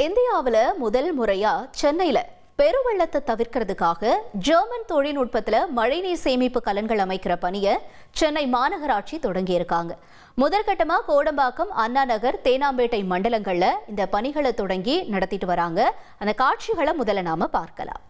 இந்தியாவில் முதல் முறையா சென்னையில பெருவெள்ளத்தை தவிர்க்கிறதுக்காக ஜெர்மன் தொழில்நுட்பத்தில் மழைநீர் சேமிப்பு கலன்கள் அமைக்கிற பணியை சென்னை மாநகராட்சி தொடங்கியிருக்காங்க. முதற்கட்டமா கோடம்பாக்கம், அண்ணா நகர், தேனாம்பேட்டை மண்டலங்கள்ல இந்த பணிகளை தொடங்கி நடத்திட்டு வராங்க. அந்த காட்சிகளை முதல்ல நாம பார்க்கலாம்.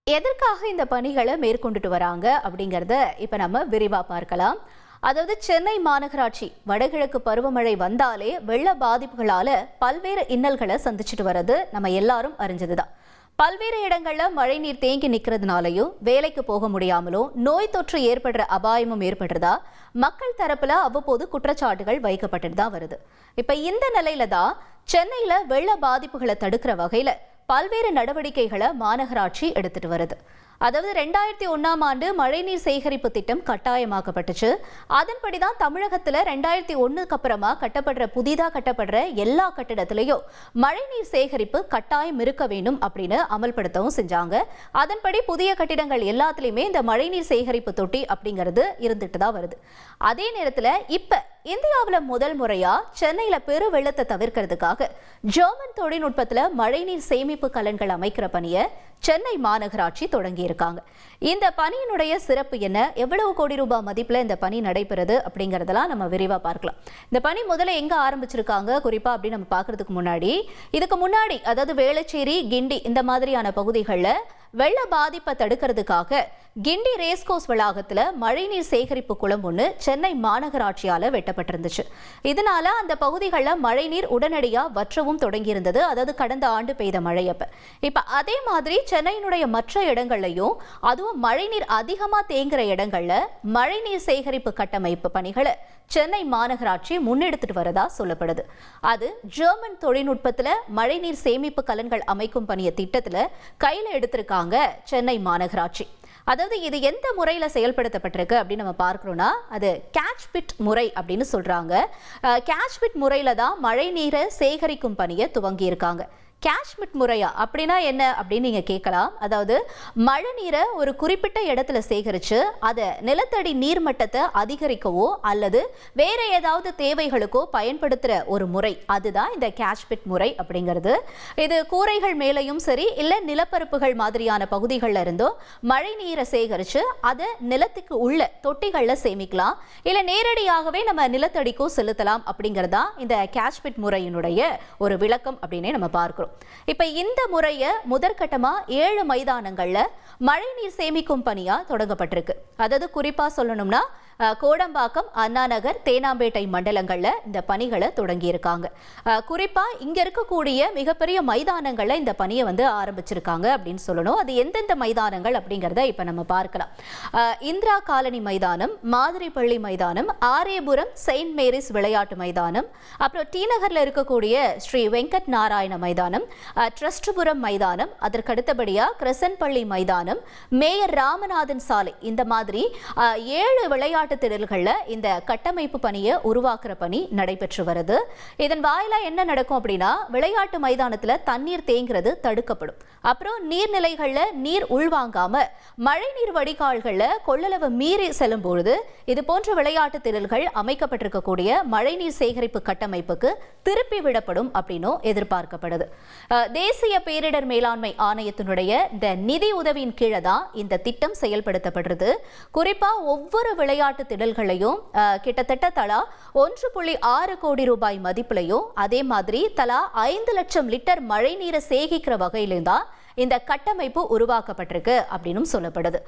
எதற்காக இந்த பணிகளை மேற்கொண்டுட்டு வராங்க அப்படிங்கறத இப்ப நம்ம விரிவா பார்க்கலாம். அதாவது சென்னை மாநகராட்சி வடகிழக்கு பருவமழை வந்தாலே வெள்ள பாதிப்புகளால பல்வேறு இன்னல்களை சந்திச்சுட்டு வர்றது நம்ம எல்லாரும் அறிஞ்சதுதான். பல்வேறு இடங்கள்ல மழை நீர் தேங்கி நிக்கிறதுனாலையும் வேலைக்கு போக முடியாமலும் நோய் தொற்று ஏற்படுற அபாயமும் ஏற்படுறதா மக்கள் தரப்புல அவ்வப்போது குற்றச்சாட்டுகள் வைக்கப்பட்டுட்டு தான் வருது. இப்ப இந்த நிலையில தான் சென்னையில வெள்ள பாதிப்புகளை தடுக்கிற வகையில பல்வேறு நடவடிக்கைகளை மாநகராட்சி எடுத்துட்டு வருது. அதாவது 2001ஆம் ஆண்டு மழைநீர் சேகரிப்பு திட்டம் கட்டாயமாக்கப்பட்டுச்சு. அதன்படிதான் தமிழகத்துல 2001க்கு அப்புறமா புதிதாக கட்டப்படுற எல்லா கட்டிடத்திலையும் மழைநீர் சேகரிப்பு கட்டாயம் இருக்க வேண்டும் அப்படின்னு அமல்படுத்தவும் செஞ்சாங்க. அதன்படி புதிய கட்டிடங்கள் எல்லாத்திலையுமே இந்த மழைநீர் சேகரிப்பு தொட்டி அப்படிங்கிறது இருந்துட்டு தான் வருது. அதே நேரத்துல இப்ப இந்தியாவில் முதல் முறையா சென்னையில பெரு வெள்ளத்தை தவிர்க்கிறதுக்காக ஜெர்மன் தொழில்நுட்பத்துல மழைநீர் சேமிப்பு கலன்கள் அமைக்கிற பணியை சென்னை மாநகராட்சி தொடங்கி இருக்காங்க. இந்த பணியினுடைய சிறப்பு என்ன, எவ்வளவு கோடி ரூபாய் மதிப்புல இந்த பணி நடைபெறுது அப்படிங்கறதெல்லாம் நம்ம விரிவா பார்க்கலாம். இந்த பணி முதல்ல எங்க ஆரம்பிச்சிருக்காங்க குறிப்பா அப்படின்னு நம்ம பார்க்கறதுக்கு இதுக்கு முன்னாடி அதாவது வேளச்சேரி, கிண்டி இந்த மாதிரியான பகுதிகளில் வெள்ள பாதிப்பை தடுக்கிறதுக்காக கிண்டி ரேஸ்கோஸ் வளாகத்துல மழைநீர் சேகரிப்பு குளம் ஒன்று சென்னை மாநகராட்சியால வெட்டப்பட்டிருந்துச்சு. இதனால அந்த பகுதிகளில் மழைநீர் உடனடியா வற்றவும் தொடங்கியிருந்தது. அதாவது கடந்த ஆண்டு பெய்த மழையப்ப இப்ப அதே மாதிரி சென்னையினுடைய மற்ற இடங்கள்லையும் அதுவும் மழைநீர் அதிகமா தேங்குற இடங்கள்ல மழைநீர் சேகரிப்பு கட்டமைப்பு பணிகளை சென்னை மாநகராட்சி முன்னெடுத்துட்டு வரதா சொல்லப்படுது. அது ஜெர்மன் தொழில்நுட்பத்துல மழைநீர் சேமிப்பு கலன்கள் அமைக்கும் பணிய திட்டத்துல கையில எடுத்திருக்காங்க சென்னை மாநகராட்சி. அதாவது இது எந்த முறையில செயல்படுத்தப்பட்டிருக்கு அப்படின்னு நம்ம பார்க்கிறோம்னா அது கேட்ச் பிட் முறை அப்படின்னு சொல்றாங்க. கேட்ச் பிட் முறையில தான் மழை நீரை சேகரிக்கும் பணியை துவங்கி இருக்காங்க. கேஷ்மிட் முறையா அப்படின்னா என்ன அப்படின்னு நீங்க கேட்கலாம். அதாவது மழை நீரை ஒரு குறிப்பிட்ட இடத்துல சேகரிச்சு அதை நிலத்தடி நீர்மட்டத்தை அதிகரிக்கவோ அல்லது வேற ஏதாவது தேவைகளுக்கோ பயன்படுத்துற ஒரு முறை, அதுதான் இந்த கேஷ்மிட் முறை அப்படிங்கிறது. இது கூரைகள் மேலையும் சரி இல்ல நிலப்பரப்புகள் மாதிரியான பகுதிகளில் இருந்தோ மழை நீரை சேகரிச்சு அதை நிலத்துக்கு உள்ள தொட்டிகள்ல சேமிக்கலாம், இல்ல நேரடியாகவே நம்ம நிலத்தடிக்கோ செலுத்தலாம் அப்படிங்கறதா இந்த கேஷ்மிட் முறையினுடைய ஒரு விளக்கம் அப்படின்னே நம்ம பார்க்கிறோம். இப்ப இந்த முறைய முதற்கட்டமா 7 மைதானங்கள்ல மழைநீர் சேமிக்கும் பணியா தொடங்கப்பட்டிருக்கு. அதாவது குறிப்பா சொல்லணும்னா கோடம்பாக்கம், அண்ணா நகர், தேனாம்பேட்டை மண்டலங்கள்ல இந்த பணிகளை தொடங்கி இருக்காங்க. குறிப்பா இங்க இருக்கக்கூடிய மிகப்பெரிய மைதானங்கள்ல இந்த பணியை ஆரம்பிச்சிருக்காங்க அப்படின்னு சொல்லணும். அது எந்தெந்த மைதானங்கள் அப்படிங்கறத இப்ப நம்ம பார்க்கலாம். இந்திரா காலனி மைதானம், மாதிரிப்பள்ளி மைதானம், ஆரியபுரம் செயின்ட் மேரிஸ் விளையாட்டு மைதானம், அப்புறம் டி நகர்ல இருக்கக்கூடிய ஸ்ரீ வெங்கட் நாராயண மைதானம், ட்ரஸ்ட்புரம் மைதானம், அதற்கு அடுத்தபடியா கிரசன்பள்ளி மைதானம், மேயர் ராமநாதன் சாலை, இந்த மாதிரி 7 விளையாட்டு விளையாட்டு திடல்கள்ல இந்த கட்டமைப்பு பணியை உருவாக்குற பணி நடைபெற்று வருது. இதன் வாயிலா என்ன நடக்கும் அப்படின்னா, விளையாட்டு மைதானத்துல தண்ணீர் தேங்குறது தடுக்கப்படும். அப்புறம் நீர்நிலைகள்ல நீர் உள்வாங்காம மழைநீர் வடிகால்கள்ல கொள்ளளவு மீறி செல்லும் பொழுது இது போன்ற விளையாட்டு திடல்கள் அமைக்கப்பட்டிருக்கக்கூடிய மழைநீர் சேகரிப்பு கட்டமைப்புக்கு திருப்பி விடப்படும் அப்படின்னும் எதிர்பார்க்கப்படுது. தேசிய பேரிடர் மேலாண்மை ஆணையத்தினுடைய இந்த நிதி உதவியின் கீழே தான் இந்த திட்டம் செயல்படுத்தப்படுறது. குறிப்பா ஒவ்வொரு விளையாட்டு திடல்களையும் கிட்டத்தட்ட தலா 1.6 கோடி ரூபாய் மதிப்பிலையும் அதே மாதிரி தலா 5 லட்சம் லிட்டர் மழை நீரை சேகிக்கிற வகையிலும் தான் இந்த கட்டமைப்பு உருவாக்கப்பட்டிருக்கு அப்படின்னு சொல்லப்படுது.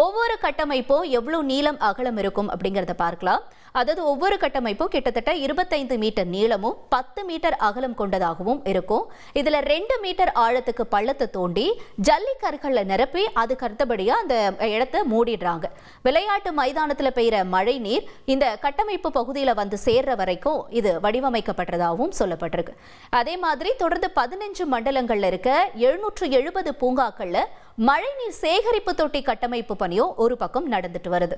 ஒவ்வொரு கட்டமைப்பும் எவ்வளவு நீளம் அகலம் இருக்கும் அப்படிங்கறத பார்க்கலாம். அதாவது ஒவ்வொரு கட்டமைப்பும் கிட்டத்தட்ட 25 மீட்டர் நீளமும் 10 மீட்டர் அகலம் கொண்டதாகவும் இருக்கும். இதுல 2 மீட்டர் ஆழத்துக்கு பள்ளத்தை தோண்டி ஜல்லிக்கற்களை நிரப்பி அதுக்கு அடுத்தபடியா அந்த இடத்தை மூடிடுறாங்க. விளையாட்டு மைதானத்துல பெய்கிற மழை நீர் இந்த கட்டமைப்பு பகுதியில வந்து சேர்ற வரைக்கும் இது வடிவமைக்கப்பட்டதாகவும் சொல்லப்பட்டிருக்கு. அதே மாதிரி தொடர்ந்து 15 மண்டலங்கள்ல இருக்க 770 பூங்காக்கள்ல மழைநீர் சேகரிப்பு தொட்டி கட்டமைப்பு பணியும் ஒரு பக்கம் நடந்துட்டு வருது.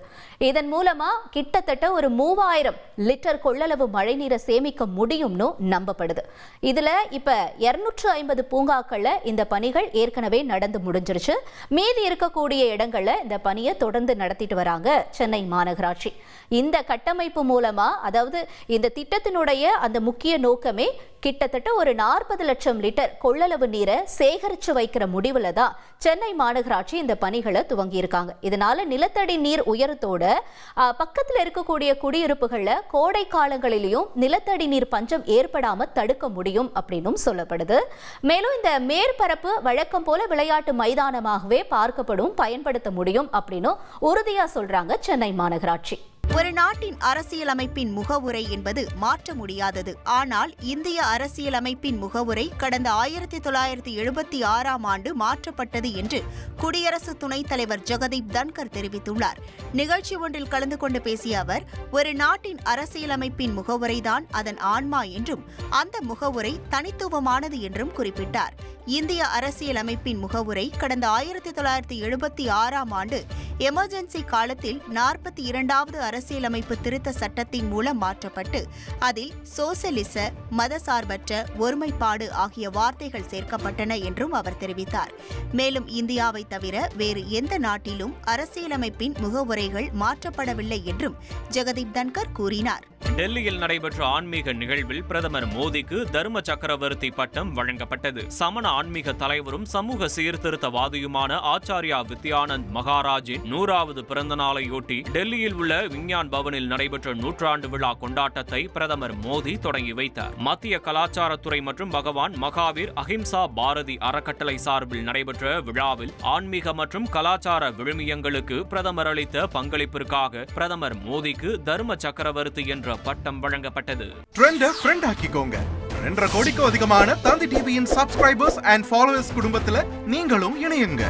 இதன் மூலமா கிட்டத்தட்ட ஒரு 3000 லிட்டர் கொள்ளளவு மழைநீரை சேமிக்க முடியும்னு நம்பப்படுது. இதுல இப்ப 250 பூங்காக்கள்ல இந்த பணிகள் ஏற்கனவே நடந்து முடிஞ்சிருச்சு. மீதி இருக்கக்கூடிய இடங்கள்ல இந்த பணியை தொடர்ந்து நடத்திட்டு வராங்க சென்னை மாநகராட்சி. இந்த கட்டமைப்பு மூலமா, அதாவது இந்த திட்டத்தினுடைய அந்த முக்கிய நோக்கமே கிட்டத்தட்ட ஒரு 40 லட்சம் லிட்டர் கொள்ளளவு நீரை சேகரிச்சு வைக்கிற முடிவுல தான் சென்னை மாநகராட்சி இந்த பணிகளை துவங்கி இருக்காங்க. இதனால நிலத்தடி நீர் உயரத்தோட பக்கத்தில் இருக்கக்கூடிய குடியிருப்புகள்ல கோடை காலங்களிலும் நிலத்தடி நீர் பஞ்சம் ஏற்படாம தடுக்க முடியும் அப்படின்னும் சொல்லப்படுது. மேலும் இந்த மேற்பரப்பு வழக்கம் போல விளையாட்டு மைதானமாகவே பார்க்கப்படும், பயன்படுத்த முடியும் அப்படின்னு உறுதியா சொல்றாங்க சென்னை மாநகராட்சி. ஒரு நாட்டின் அரசியலமைப்பின் முகவுரை என்பது மாற்ற முடியாதது. ஆனால் இந்திய அரசியலமைப்பின் முகவுரை கடந்த 1976ஆம் ஆண்டு மாற்றப்பட்டது என்று குடியரசு துணைத் தலைவர் ஜெகதீப் தன்கர் தெரிவித்துள்ளார். நிகழ்ச்சி ஒன்றில் கலந்து கொண்டு பேசிய அவர், ஒரு நாட்டின் அரசியலமைப்பின் முகவுரைதான் அதன் ஆன்மா என்றும் அந்த முகவுரை தனித்துவமானது என்றும் குறிப்பிட்டார். இந்திய அரசியலமைப்பின் முகவுரை கடந்த 1976ஆம் ஆண்டு எமர்ஜென்சி காலத்தில் 42வது அரசியலமைப்பு திருத்த சட்டத்தின் மூலம் மாற்றப்பட்டு அதில் சோசலிச, மதசார்பற்ற, ஒருமைப்பாடு ஆகிய வார்த்தைகள் சேர்க்கப்பட்டன என்றும் அவர் தெரிவித்தார். மேலும் இந்தியாவை தவிர வேறு எந்த நாட்டிலும் அரசியலமைப்பின் முகவுரைகள் மாற்றப்படவில்லை என்றும் ஜெகதீப் தன்கர் கூறினார். டெல்லியில் நடைபெற்ற ஆன்மீக நிகழ்வில் பிரதமர் மோடிக்கு தர்ம சக்கரவர்த்தி பட்டம் வழங்கப்பட்டது. சமண ஆன்மீக தலைவரும் சமூக சீர்திருத்தவாதியுமான ஆச்சாரியா வித்யானந்த் மகாராஜின் 100வது பிறந்த நாளையொட்டி டெல்லியில் உள்ள விஞ்ஞான் பவனில் நடைபெற்ற 100ஆண்டு விழா கொண்டாட்டத்தை பிரதமர் மோடி தொடங்கி வைத்தார். மத்திய கலாச்சாரத்துறை மற்றும் பகவான் மகாவீர் அஹிம்சா பாரதி அறக்கட்டளை சார்பில் நடைபெற்ற விழாவில் ஆன்மீக மற்றும் கலாச்சார விழுமியங்களுக்கு பிரதமர் அளித்த பங்களிப்பிற்காக பிரதமர் மோடிக்கு தர்ம சக்கரவர்த்தி என்ற பட்டம் வழங்கப்பட்டது. ட்ரெண்ட ஃப்ரெண்ட் ஆக்கிக்கோங்க. 2.5 கோடிக்கும் அதிகமான தந்தி டிவியின் சப்ஸ்கிரைபர்ஸ் அண்ட் ஃபாலோவர்ஸ் குடும்பத்துல நீங்களும் இணையுங்க.